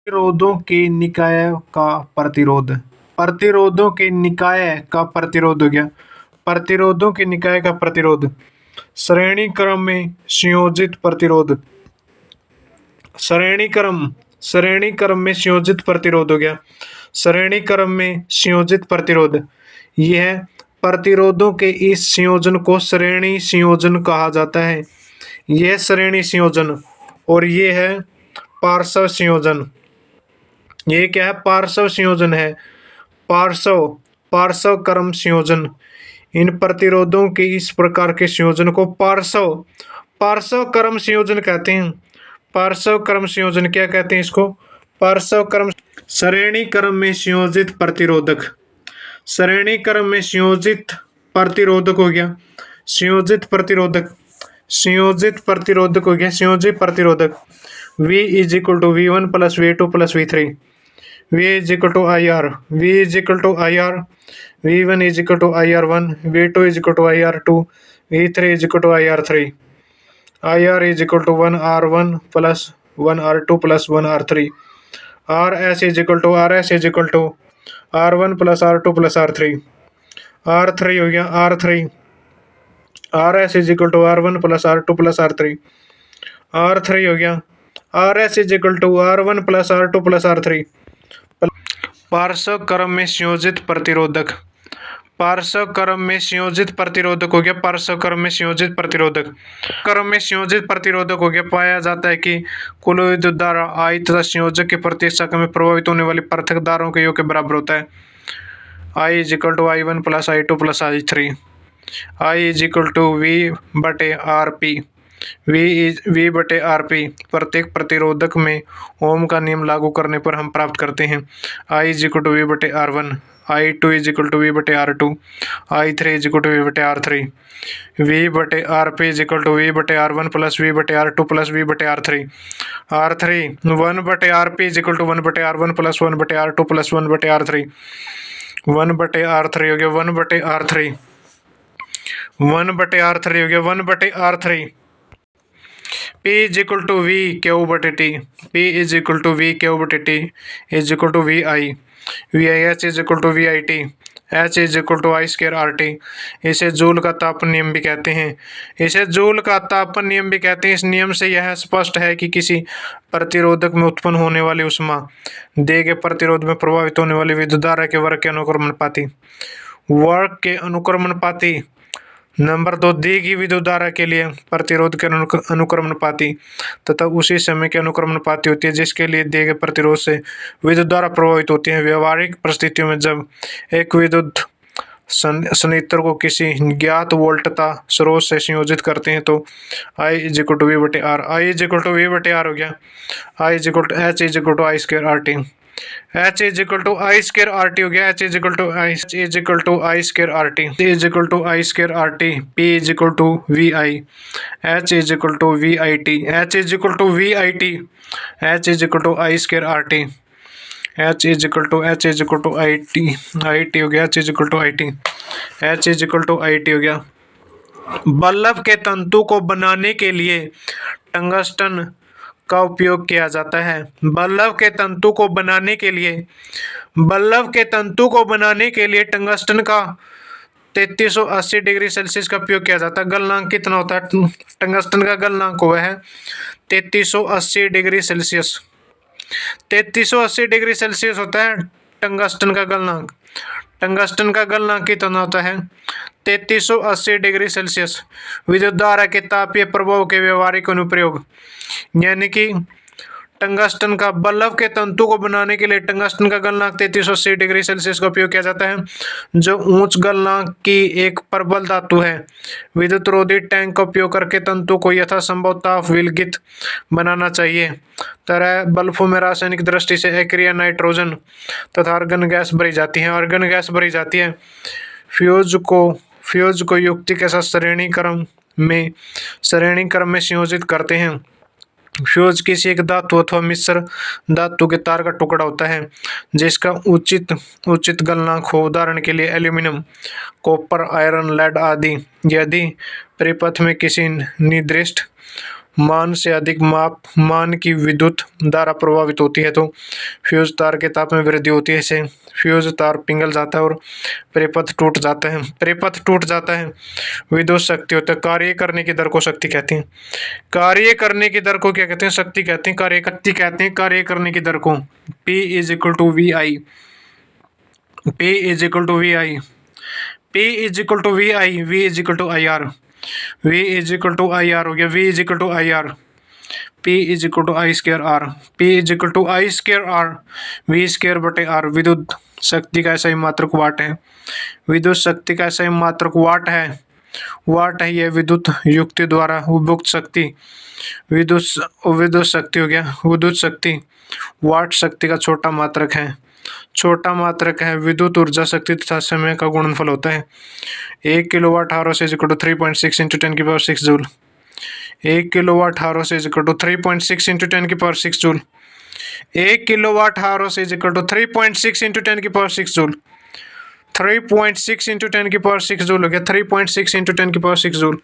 प्रतिरोधों के निकाय का प्रतिरोध। प्रतिरोधों के निकाय का प्रतिरोध हो गया। प्रतिरोधों के निकाय का प्रतिरोध। श्रेणी क्रम में संयोजित प्रतिरोध। श्रेणी क्रम में संयोजित प्रतिरोध हो गया। श्रेणी क्रम में संयोजित प्रतिरोध। यह प्रतिरोधों के इस संयोजन को श्रेणी संयोजन कहा जाता है। यह श्रेणी संयोजन और ये है पार्श्व संयोजन। ये क्या है? पार्श्व संयोजन है। पार्श्व क्रम संयोजन। इन प्रतिरोधों के इस प्रकार के संयोजन को पार्श्व क्रम संयोजन कहते हैं। पार्श्व क्रम संयोजन क्या कहते हैं इसको? पार्श्व क्रम। श्रेणी क्रम में संयोजित प्रतिरोधक। श्रेणी क्रम में संयोजित प्रतिरोधक हो गया। संयोजित प्रतिरोधक। संयोजित प्रतिरोधक हो गया। संयोजित प्रतिरोधक। V is equal to V1 plus V2 plus V3। V is equal to IR। V is equal to IR। V1 is equal to IR1। V2 is equal to IR2। V3 is equal to IR3। IR is equal to 1R1 plus 1R2 plus 1R3। RS is equal to RS is equal to R1 plus R2 plus R3। R3 हो गया। R3 RS is equal to R1 plus R2 plus R3। R3 हो गया। RS is equal to R1 plus R2 plus R3। पार्श्व क्रम में संयोजित प्रतिरोधक। पार्श्व क्रम में संयोजित प्रतिरोधक हो गया। पार्श्व क्रम में संयोजित प्रतिरोधक। क्रम में संयोजित प्रतिरोधक हो गया। पाया जाता है कि कुल विद्युत धारा I तथा संयोजक के प्रत्येक शाखा में प्रभावित होने वाली पृथक धाराओं के योग के बराबर होता है। I is equal to I1 plus I2 plus I3। I is equal to V बटे RP। V बटे RP। प्रत्येक प्रतिरोधक में ओम का नियम लागू करने पर हम प्राप्त करते हैं I is equal to V बटे R1। I2 is equal to V बटे R2। I3 is equal to V बटे R3। V बटे RP is equal to V बटे R1 प्लस V बटे R2 प्लस V बटे R3। R3 1 बटे RP is equal to 1 बटे R1 plus 1 बटे R2 plus 1 बटे R3। 1 बटे R3 हो गया। 1 बटे R3। 1 बटे R3 हो गया। 1 बटे R3। P is equal to V Q बटे T। P is equal to V Q बटे T is equal to VI। VIH is equal to VIT। H is equal to I square RT। इसे Joule का तापन नियम भी कहते हैं। इसे जूल का तापन नियम भी कहते हैं। इस नियम से यह स्पष्ट है कि किसी प्रतिरोधक में उत्पन्न होने वाली ऊष्मा दिए गए प्रतिरोध में प्रभावित होने वाली विद्युत धारा के वर्ग के अनुक्रमणपाती। वर्ग के अनुक्रमणपाती। नंबर 2 दी गई विद्युत धारा के लिए प्रतिरोध के अनुक्रमणपाती तथा उसी समय के अनुक्रमणपाती होती है जिसके लिए दिए गए प्रतिरोध से विद्युत धारा प्रभावित होती है। व्यवहारिक परिस्थितियों में जब एक विद्युत संयंत्र को किसी ज्ञात वोल्टता स्रोत से संयोजित करते हैं तो I is equal to V बटे R। I is equal to V बटे R हो गया। I is equal to H is equal to I square RT। H is equal to I square RT हो गया। H is equal to I square RT। Is equal to I square RT। P is equal to VI। H is equal to VIT। H is equal to VIT। H is equal to I square RT। H is equal to IT। IT हो गया। H is equal to IT। H is equal to IT हो गया। Bulb के तंतु को बनाने के लिए टंगस्टन का उपयोग किया जाता है। बल्ब के तंतु को बनाने के लिए टंगस्टन का 3380 डिग्री सेल्सियस का उपयोग किया जाता है। गलनांक कितना होता है? टंगस्टन का गलनांक हुआ है 3380 डिग्री सेल्सियस। 3380 डिग्री सेल्सियस होता है टंगस्टन का गलनांक। टंगस्टन का गलनांक कितना होता है? 3380 डिग्री सेल्सियस। विद्युत धारा के तापीय प्रभाव के व्यवहारिक अनुप्रयोग यानी कि टंगस्टन का बल्ब के तंतु को बनाने के लिए टंगस्टन का गलनांक 3380 डिग्री सेल्सियस का उपयोग किया जाता है जो उच्च गलनांक की एक प्रबल धातु है। विद्युत रोधी टैंक का उपयोग करके तंतु को यथासंभव ताप विलगित बनाना चाहिए। तरह बल्बों में रासायनिक दृष्टि से अक्रिय नाइट्रोजन तथा आर्गन गैस भरी जाती है। फ्यूज को युक्ति के साथ श्रेणी क्रम में संयोजित करते हैं। फ्यूज किसी एक धातु अथवा मिश्र धातु के तार का टुकड़ा होता है जिसका उचित गलनांक हो। उदाहरण के लिए एल्यूमिनियम, कॉपर, आयरन, लेड आदि। यदि परिपथ में किसी निर्दिष्ट मान से अधिक मान की विद्युत धारा प्रभावित होती है तो फ्यूज तार के ताप में वृद्धि होती है। इससे फ्यूज तार पिघल जाता है और परिपथ टूट जाता है। परिपथ टूट जाता है। विद्युत शक्ति होता है। कार्य करने की दर को शक्ति कहते हैं। कार्य करने की दर को क्या कहते हैं? शक्ति कहते हैं। कार्य करने की दर को P is equal to V I. P is equal to V I. P is equal to V I. V is equal to I R. V is equal to I R हो गया। V is equal to I R. P is equal to I square R. P is equal to I square R. V square बटे R. विद्युत शक्ति का ऐसा ही मात्रक वाट है। विद्युत शक्ति का ऐसा ही मात्रक वाट है। वाट है यह विद्युत युक्ति द्वारा उपभोग शक्ति। विद्युत शक्ति हो गया। विद्युत शक्ति वाट शक्ति का छोटा मात्रक है। छोटा मात्रक है। विद्युत ऊर्जा शक्ति तथा समय का गुणनफल होता है। 1 kilowatt hour is equal to 3.6 into 10 की power 6 joule. 1 kilowatt hour is equal to 3.6 into 10 की power 6 joule. 1 kilowatt hour is equal to 3.6 into 10 की पावर 6 जूल। 3.6 इंटू 10 की पावर 6 जूल हो गया। 3.6 इंटू 10 की पावर 6 जूल।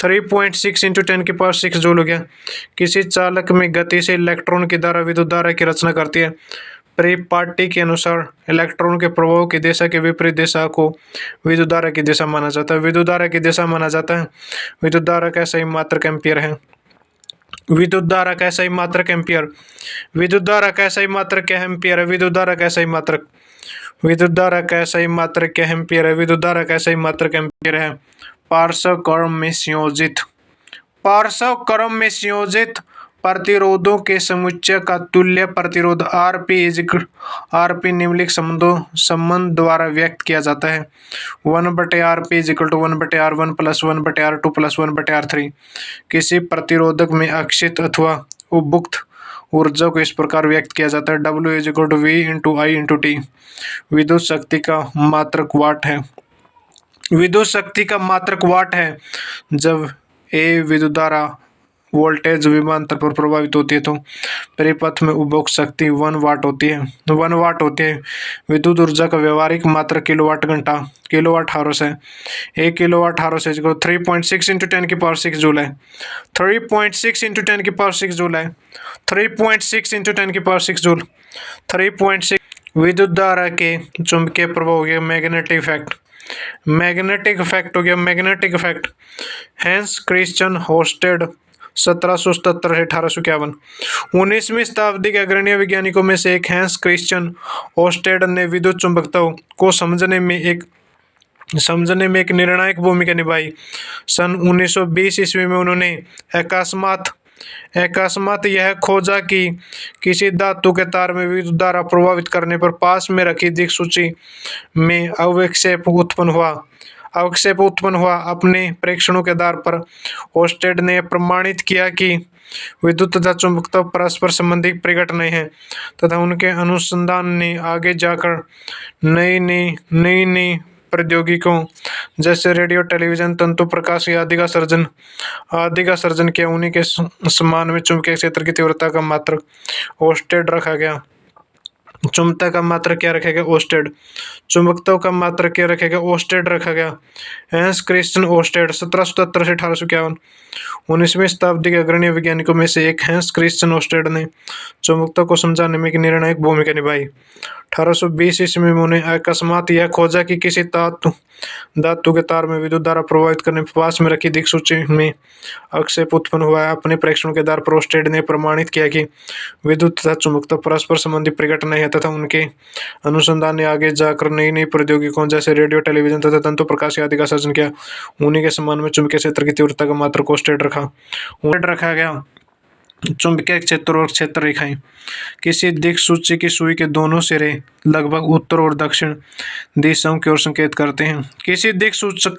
3.6 इंटू 10 की power 6 joule हो गया। किसी चालक में गति से इलेक्ट्रॉन की धारा विद्युत धारा की रचना करती है। परिपाटी के अनुसार इलेक्ट्रॉन के प्रभाव की दिशा के विपरीत दिशा को विद्युत धारा की दिशा माना जाता है। विद्युत धारा की दिशा माना जाता है। विद्युत धारा का सही मात्रक एम्पियर है। विद्युत धारा का सही मात्रक एम्पियर। विद्युत धारा का सही मात्रक क्या एम्पियर है? विद्युत धारा का सही मात्रक। विद्युत धारा का सही मात्रक क्या एम्पियर है? विद्युत धारा का सही मात्रक एम्पियर है। पार्श्व क्रम में संयोजित। पार्श्व क्रम में संयोजित प्रतिरोधों के समुच्चय का तुल्य प्रतिरोध आरपी निम्नलिखित संबंध द्वारा व्यक्त किया जाता है। 1/Rp is equal to 1/R1 plus 1/R2 plus 1/R3। किसी प्रतिरोधक में अक्षित अथवा उपभुक्त ऊर्जा को इस प्रकार व्यक्त किया जाता है। W is equal to V into I into T। विद्युत शक्ति का मात्रक वाट है। विद्युत शक्ति का मात्रक वाट है। जब A विद्युत धारा वोल्टेज विभवांतर पर प्रभावित होती है तो परिपथ में उपभोग शक्ति 1 वाट होती है। 1 वाट होती है। विद्युत ऊर्जा का व्यवहारिक मात्रक किलोवाट घंटा किलोवाट हाउस है। 1 किलोवाट हाउस है 3.6 इंटू 10 की पावर 6 जूल है। 3.6 इंटू 10 की पावर 6 जूल है। 3.6 इंटू 10 की पावर 6 जूल। 3.6 विद्युत धारा के चुंबकीय प्रभाव हो गया मैग्नेटिक इफेक्ट। मैग्नेटिक इफेक्ट हो गया। Magnetic effect Hans Christian hosted 1777 से 1851। 19वीं शताब्दी के अग्रणी वैज्ञानिकों में से एक हैंस क्रिश्चियन होस्टेड ने विद्युत चुंबकत्व को समझने में एक निर्णायक भूमिका निभाई। सन 1920 ईस्वी में उन्होंने अकस्मात यह खोजा कि किसी धातु के तार में विद्युत धारा प्रभावित करने पर पास में रखी दिक्सूची में अवक्षेप उत्पन्न हुआ। अपने परीक्षणों के आधार पर ओस्टेड ने प्रमाणित किया कि विद्युत तथा चुंबकत्व परस्पर संबंधी प्रकट नहीं है तथा उनके अनुसंधान ने आगे जाकर नई प्रौद्योगिकियों जैसे रेडियो, टेलीविजन, तंतु प्रकाश आदि का सर्जन किया। उन्हीं के समान में चुंबकीय क्षेत्र की तीव्रता का मात्रक ओस्टेड रखा गया। चुंबकत्व का मात्रक क्या रखा गया? ओस्टेड। चुंबकत्व का मात्रक क्या रखा गया? ओस्टेड रखा गया। हैंस क्रिश्चियन ओस्टेड 1777 से 1851। 19वीं शताब्दी के अग्रणी वैज्ञानिकों में से एक हैंस क्रिश्चियन ओस्टेड ने चुंबकत्व को समझाने में एक निर्णायक भूमिका निभाई। 1820 ईस्वी में उन्हें अकस्मात यह खोजा कि किसी धातु के तार में विद्युत धारा प्रभावित करने पर पास में रखी दिक्सूची में अवक्षेप उत्पन्न हुआ है। अपने परीक्षणों के आधार पर ओस्टेड ने प्रमाणित किया कि विद्युत तथा चुंबकत्व परस्पर संबंधी प्रकट नहीं है तथा उनके अनुसंधान ने आगे जाकर नई प्रौद्योगिकियों जैसे रेडियो, टेलीविजन तथा तंतु प्रकाश आदि का सर्जन किया। उन्हीं के समान में चुंबकीय क्षेत्र की तीव्रता का मात्रक ओस्टेड रखा गया। चुंबकीय क्षेत्र और क्षेत्र रेखाएं। किसी दिक्सूची की सुई के दोनों सिरे लगभग उत्तर और दक्षिण दिशाओं की ओर संकेत करते हैं। किसी दिक्सूचक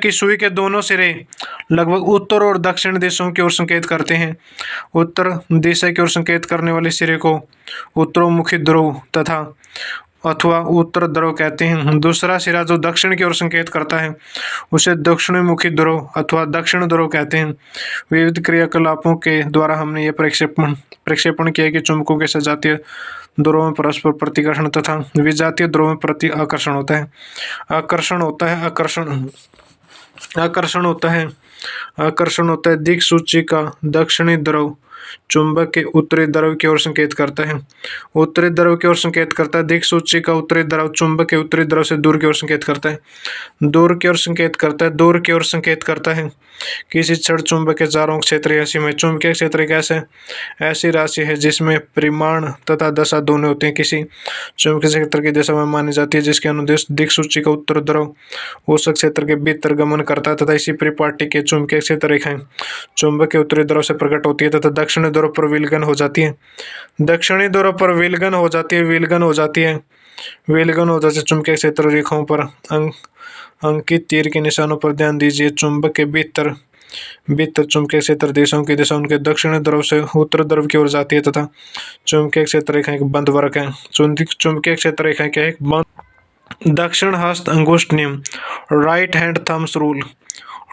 की सुई के दोनों सिरे लगभग उत्तर और दक्षिण दिशाओं की ओर संकेत करते हैं। उत्तर दिशा की ओर संकेत करने वाले सिरे को उत्तरोन्मुखी ध्रुव अथवा उत्तर ध्रुव कहते हैं। दूसरा सिरा जो दक्षिण की ओर संकेत करता है उसे दक्षिणमुखी ध्रुव अथवा दक्षिण ध्रुव कहते हैं। विविध क्रियाकलापों के द्वारा हमने यह प्रक्षेपण किया कि चुंबकों के सजातीय ध्रुवों में परस्पर प्रतिकर्षण तथा विजातीय ध्रुवों में प्रति आकर्षण होता है। आकर्षण होता है। दिक्सूची का दक्षिणी ध्रुव चुंबक के उत्तरी ध्रुव की ओर संकेत करता है। उत्तरी ध्रुव की ओर संकेत करता है। दिक्सूची का उत्तरी ध्रुव चुंबक के उत्तरी ध्रुव से दूर की ओर संकेत करता है। दूर की ओर संकेत करता है। दूर की ओर संकेत करता है। किसी क्षण चुंबक के चारों क्षेत्रीय राशि में चुंबकीय क्षेत्र एक ऐसी राशि है जिसमें परिमाण तथा दशा दोनों होते हैं। किसी चुंबकीय क्षेत्र की दिशा में मानी जाती है जिसके अनुदेश दिक्सूची का उत्तर ध्रुव उस क्षेत्र के भीतर गमन करता है तथा इसी परिपाटी के चुंबकीय क्षेत्र रेखाएं चुंबक के उत्तरी ध्रुव से प्रकट होती है तथा दक्षिणी ध्रुव पर विलगन हो जाती है। दक्षिणी ध्रुव पर विलगन हो जाती है। विलगन हो जाती है। विलगन हो जाती है। चुंबकीय क्षेत्र रेखाओं पर अंकित तीर के निशानों पर ध्यान दीजिए। चुंबक के भीतर भीतर चुंबकीय क्षेत्र दिशाओं की दिशा उनके दक्षिणी ध्रुव से उत्तर ध्रुव की ओर जाती है तथा चुंबकीय क्षेत्र रेखा एक बंद वक्र है। चुंबकीय क्षेत्र रेखा क्या है? बंद। दक्षिण हस्त अंगुष्ठ नियम, right hand thumbs rule.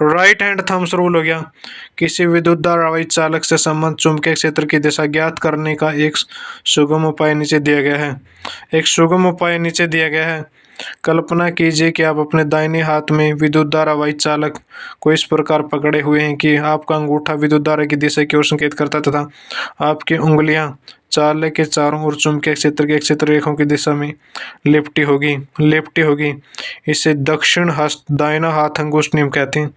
Right hand thumbs rule हो गया। किसी विद्युत धारावाही चालक से संबंध चुंबकीय क्षेत्र की दिशा ज्ञात करने का एक सुगम उपाय नीचे दिया गया है। एक सुगम उपाय नीचे दिया गया है। कल्पना कीजिए कि आप अपने दाहिने हाथ में विद्युत धारावाही चालक को इस प्रकार पकड़े हुए हैं कि आपका अंगूठा विद्युत धारा की दिशा की ओर संकेत करता है तथा आपकी उंगलियां चालक के चारों ओर चुंबकीय क्षेत्र के क्षेत्र रेखाओं की दिशा में लिपटी होगी। इसे दक्षिण हस्त दाहिना हाथ अंगुष्ठ नियम कहते हैं।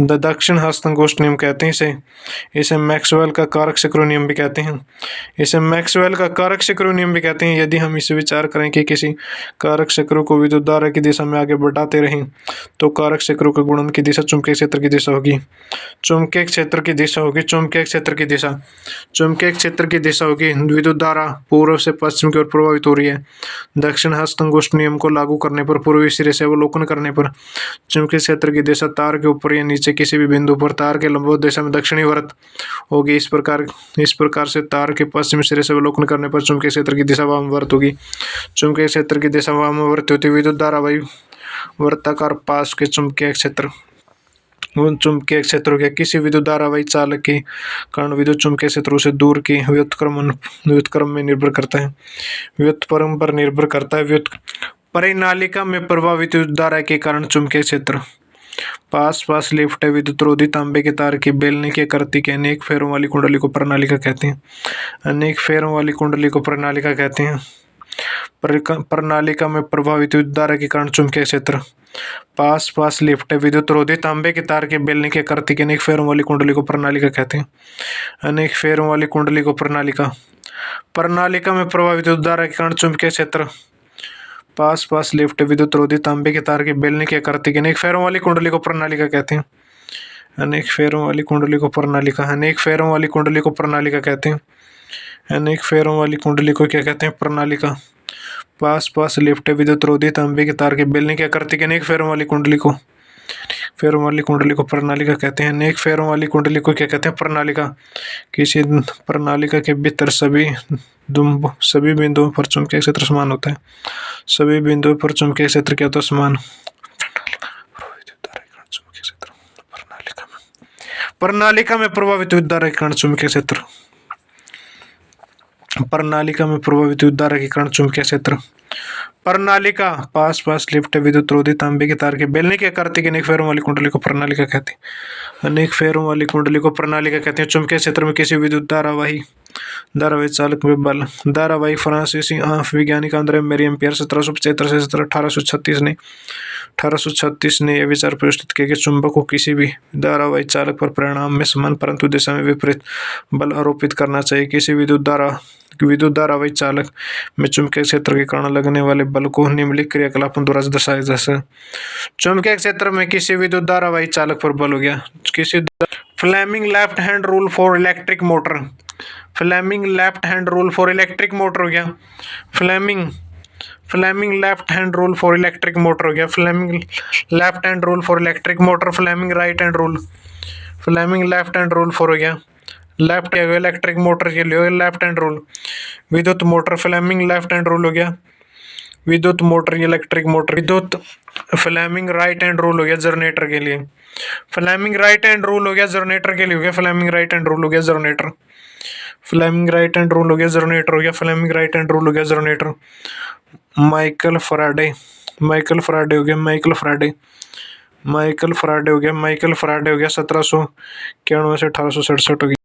दक्षिण हस्त अंगुष्ठ नियम कहते हैं इसे मैक्सवेल का कारक सिकुड़ नियम भी कहते हैं। इसे मैक्सवेल का कारक सिकुड़ नियम भी कहते हैं। यदि हम इसे विचार करें कि किसी कारक सिकुड़ को विद्युत धारा की दिशा में आगे बढ़ाते रहें तो कारक सिकुड़ के गुणन की दिशा चुंबकीय क्षेत्र की दिशा होगी। चुंबकीय क्षेत्र की दिशा होगी। चुंबकीय क्षेत्र की दिशा चुंबकीय क्षेत्र की दिशा होगी। विद्युत धारा पूर्व से पश्चिम की ओर प्रभावित हो रही है। दक्षिण हस्त अंगुष्ठ नियम को लागू करने पर पूर्वी सिरे से अवलोकन करने पर चुंबकीय क्षेत्र की दिशा तार के ऊपर या नीचे किसी भी बिंदु पर तार के लंबवत दिशा में दक्षिणीवर्त होगी। इस प्रकार से तार के पश्चिमी सिरे से अवलोकन करने पर चुंबकीय क्षेत्र की दिशा वामवर्त होगी। चुंबकीय क्षेत्र की दिशा वामवर्त होती है। विद्युत धारावाही वर्ताकार पास के चुंबकीय क्षेत्र के किसी विद्युत धारावाही चालक के कारण विद्युत चुंबकीय क्षेत्रों से दूर की व्युत्क्रम में निर्भर करता है। व्युत्क्रम पर निर्भर करता है। परिनालिका में प्रवाहित विद्युत धारा के कारण चुंबकीय क्षेत्र पास लिपटे विद्युत रोधी तांबे के तार की बेलने की आकृति के अनेक फेरों वाली कुंडली को प्रणालिका कहते हैं। अनेक फेरों वाली कुंडली को प्रणालिका कहते हैं। प्रणालिका में प्रभावित विद्युत धारा के कारण चुंबकीय क्षेत्र पास लिपटे विद्युत रोधी तांबे के तार के बेलने के आकृति के अनेक फेरों वाली कुंडली को प्रणालिका कहते हैं। अनेक फेरों वाली कुंडली को प्रणालिका में प्रभावित विद्युत धारा के कारण चुंबकीय क्षेत्र पास लिपटे विद्युत रोधी तांबे के तार के बेलने की आकृति के अनेक फेरों वाली कुंडली को प्रणालिका कहते हैं। अनेक फेरों वाली कुंडली को प्रणालिका कहते हैं। अनेक फेरों वाली कुंडली को क्या कहते हैं? प्रणालिका। पास लिपटे विद्युत रोधी तांबे के तार के बेलने की आकृति के अनेक फेरों वाली कुंडली को प्रणालिका कहते हैं। अनेक फेरों वाली कुंडली को क्या कहते हैं? प्रणालिका। किसी प्रणालिका के भीतर सभी बिंदुओं पर चुंबकीय क्षेत्र समान होता है। सभी बिंदुओं पर चुंबकीय क्षेत्र क्या होता है? समान। प्रणालिका में प्रभावित विद्युत धारा के कारण चुंबकीय क्षेत्र प्रणालिका पास लिपटे विद्युत रोधी तांबे के तार के बेलने की आकृति के अनेक फेरों वाली कुंडली को प्रणालिका कहते हैं। अनेक फेरों वाली कुंडली को प्रणालिका कहते हैं। चुंबकीय क्षेत्र में किसी विद्युत धारावाही चालक में बल। धारावाही फ्रांसीसी वैज्ञानिक आंद्रे मेरी-एम्पियर 1775 से 1836 ने यह विचार प्रस्तुत किया कि चुंबक को किसी भी धारावाही चालक पर परिणाम में समान परंतु दिशा में विपरीत बल आरोपित करना चाहिए। किसी विद्युत धारावाही चालक में चुंबकीय क्षेत्र के कारण लगने वाले बल को निम्नलिखित क्रियाकलापों द्वारा दर्शाया जा सकता है। चुंबकीय क्षेत्र में किसी विद्युत धारावाही चालक पर बल हो गया। Fleming left hand rule for electric motor. Fleming left hand rule for electric motor हो गया। Fleming left hand rule for electric motor हो गया। Fleming left hand rule for electric motor. Fleming left hand rule for हो गया। Left electric motor के लिए left hand rule. विद्युत motor Fleming left hand rule हो गया। विद्युत मोटर इलेक्ट्रिक मोटर। विद्युत फ्लेमिंग राइट हैंड रूल हो गया जनरेटर के लिए। फ्लेमिंग राइट हैंड रूल हो गया जनरेटर के लिए हो गया। फ्लेमिंग राइट हैंड रूल हो गया generator. Fleming right hand rule हो गया जनरेटर हो गया। फ्लेमिंग राइट हैंड रूल हो गया जनरेटर। माइकल फैराडे हो गया। माइकल फैराडे माइकल फराडे हो गया 1791 से 1867 हो गया।